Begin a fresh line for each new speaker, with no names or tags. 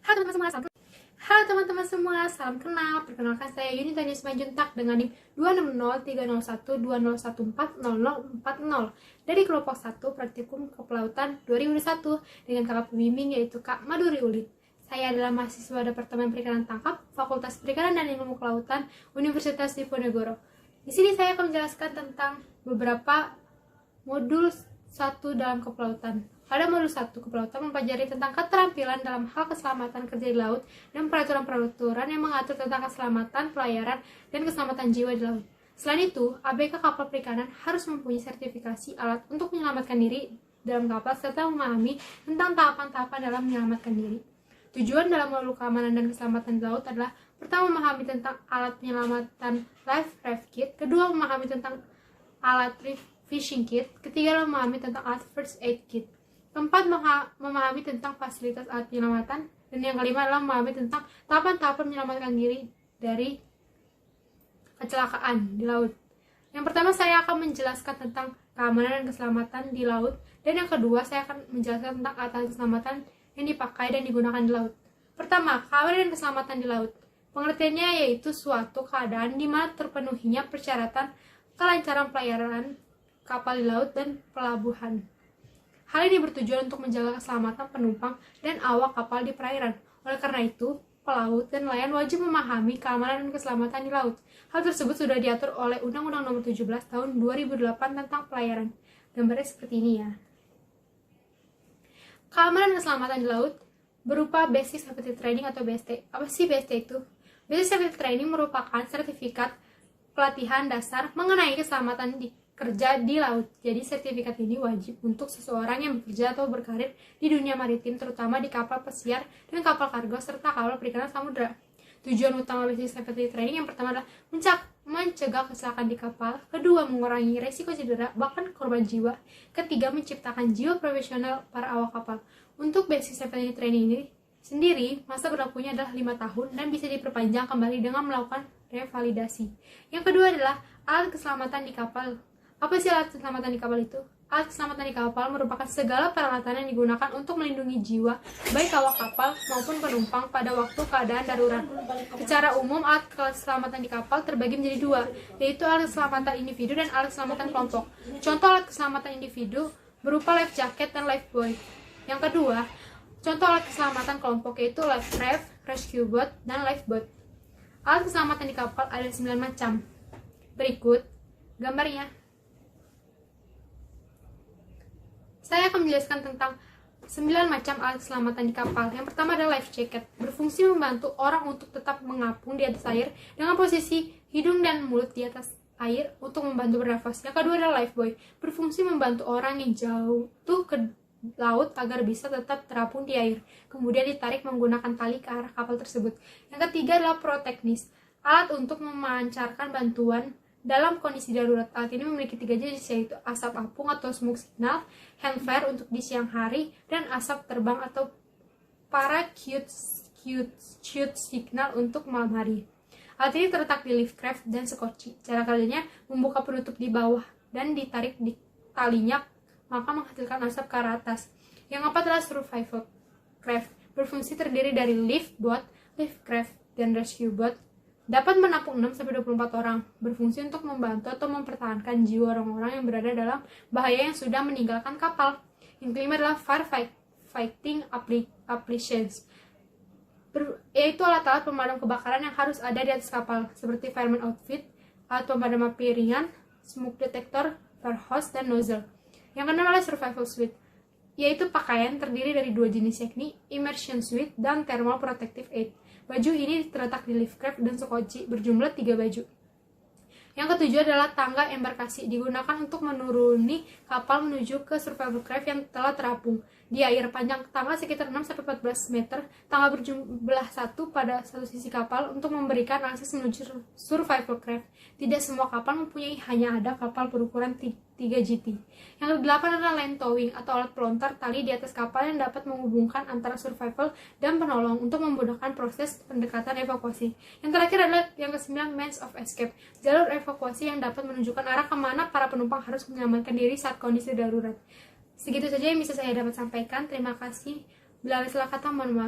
Halo teman-teman semua, salam kenal. Perkenalkan saya Yunita Simanjuntak dengan NIM 26030120140040 dari kelompok 1 Praktikum Kepelautan 2001 dengan kakak pembimbing yaitu Kak Maduri Ulid. Saya adalah mahasiswa Departemen Perikanan Tangkap, Fakultas Perikanan dan Ilmu Kelautan, Universitas Diponegoro. Di sini saya akan menjelaskan tentang beberapa modul 1 dalam kepelautan. Pada modul 1, kepelautan mempelajari tentang keterampilan dalam hal keselamatan kerja di laut dan peraturan-peraturan yang mengatur tentang keselamatan pelayaran dan keselamatan jiwa di laut. Selain itu, ABK kapal perikanan harus mempunyai sertifikasi alat untuk menyelamatkan diri dalam kapal serta memahami tentang tahapan-tahapan dalam menyelamatkan diri. Tujuan dalam modul keamanan dan keselamatan di laut adalah pertama, memahami tentang alat penyelamatan life raft kit, kedua, memahami tentang alat reef fishing kit, ketiga, memahami tentang alat first aid kit, keempat, memahami tentang fasilitas alat penyelamatan, dan yang kelima adalah memahami tentang tahapan-tahapan menyelamatkan diri dari kecelakaan di laut. Yang pertama, saya akan menjelaskan tentang keamanan dan keselamatan di laut, dan yang kedua, saya akan menjelaskan tentang alat keselamatan yang dipakai dan digunakan di laut. Pertama, keamanan dan keselamatan di laut. Pengertiannya yaitu suatu keadaan di mana terpenuhinya persyaratan kelancaran pelayaran kapal di laut dan pelabuhan. Hal ini bertujuan untuk menjaga keselamatan penumpang dan awak kapal di perairan. Oleh karena itu, pelaut dan nelayan wajib memahami keamanan dan keselamatan di laut. Hal tersebut sudah diatur oleh Undang-Undang Nomor 17 Tahun 2008 tentang pelayaran. Gambarnya seperti ini ya. Keamanan dan keselamatan di laut berupa Basic Safety Training atau BST. Apa sih BST itu? Basic Safety Training merupakan sertifikat pelatihan dasar mengenai keselamatan kerja di laut. Jadi sertifikat ini wajib untuk seseorang yang bekerja atau berkarir di dunia maritim, terutama di kapal pesiar dan kapal kargo serta kapal perikanan samudra. Tujuan utama Basic Safety Training yang pertama adalah mencegah kecelakaan di kapal, kedua, mengurangi resiko cedera bahkan korban jiwa, ketiga, menciptakan jiwa profesional para awak kapal. Untuk Basic Safety Training ini sendiri, masa berlakunya adalah 5 tahun dan bisa diperpanjang kembali dengan melakukan revalidasi. Yang kedua adalah alat keselamatan di kapal. Apa sih alat keselamatan di kapal itu? Alat keselamatan di kapal merupakan segala peralatan yang digunakan untuk melindungi jiwa, baik awak kapal maupun penumpang pada waktu keadaan darurat. Secara umum, alat keselamatan di kapal terbagi menjadi dua, yaitu alat keselamatan individu dan alat keselamatan kelompok. Contoh alat keselamatan individu berupa life jacket dan life buoy. Yang kedua, contoh alat keselamatan kelompok yaitu life raft, rescue boat, dan lifeboat. Alat keselamatan di kapal ada 9 macam. Berikut gambarnya. Saya akan menjelaskan tentang 9 macam alat keselamatan di kapal. Yang pertama adalah life jacket, berfungsi membantu orang untuk tetap mengapung di atas air dengan posisi hidung dan mulut di atas air untuk membantu bernafas. Yang kedua adalah life buoy, berfungsi membantu orang yang jatuh ke laut agar bisa tetap terapung di air, kemudian ditarik menggunakan tali ke arah kapal tersebut. Yang ketiga adalah protechnis, alat untuk memancarkan bantuan dalam kondisi darurat. Alat ini memiliki 3 jenis, yaitu asap apung atau smoke signal, hand flare untuk di siang hari, dan asap terbang atau parachute signal untuk malam hari. Alat ini terletak di lift craft dan sekoci. Cara kerjanya membuka penutup di bawah dan ditarik di talinya, maka menghasilkan asap ke arah atas. Yang keempat adalah survival craft, berfungsi terdiri dari lift boat, lift craft, dan rescue boat. Dapat menampung 6-24 orang, berfungsi untuk membantu atau mempertahankan jiwa orang-orang yang berada dalam bahaya yang sudah meninggalkan kapal. Yang kelima adalah firefighting applications, yaitu alat-alat pemadam kebakaran yang harus ada di atas kapal, seperti fireman outfit, alat pemadam api ringan, smoke detector, fire hose, dan nozzle. Yang keenam adalah survival suit, yaitu pakaian terdiri dari 2 jenis, yakni immersion suit dan thermal protective aid. Baju ini terletak di lift craft dan sekoci, berjumlah 3 baju. Yang ketujuh adalah tangga embarkasi, digunakan untuk menuruni kapal menuju ke survival craft yang telah terapung di air. Panjang tangga sekitar 6-14 meter, tangga berjumlah 1 pada satu sisi kapal untuk memberikan akses menuju survival craft. Tidak semua kapal mempunyai, hanya ada kapal berukuran 3 GT. Yang kedelapan adalah land towing atau alat pelontar tali di atas kapal yang dapat menghubungkan antara survival dan penolong untuk memudahkan proses pendekatan evakuasi. Yang terakhir adalah yang ke-9, means of escape, jalur evakuasi yang dapat menunjukkan arah kemana para penumpang harus menyelamatkan diri saat kondisi darurat. Segitu saja yang bisa saya dapat sampaikan. Terima kasih. Bila ada salah kata, mohon maaf.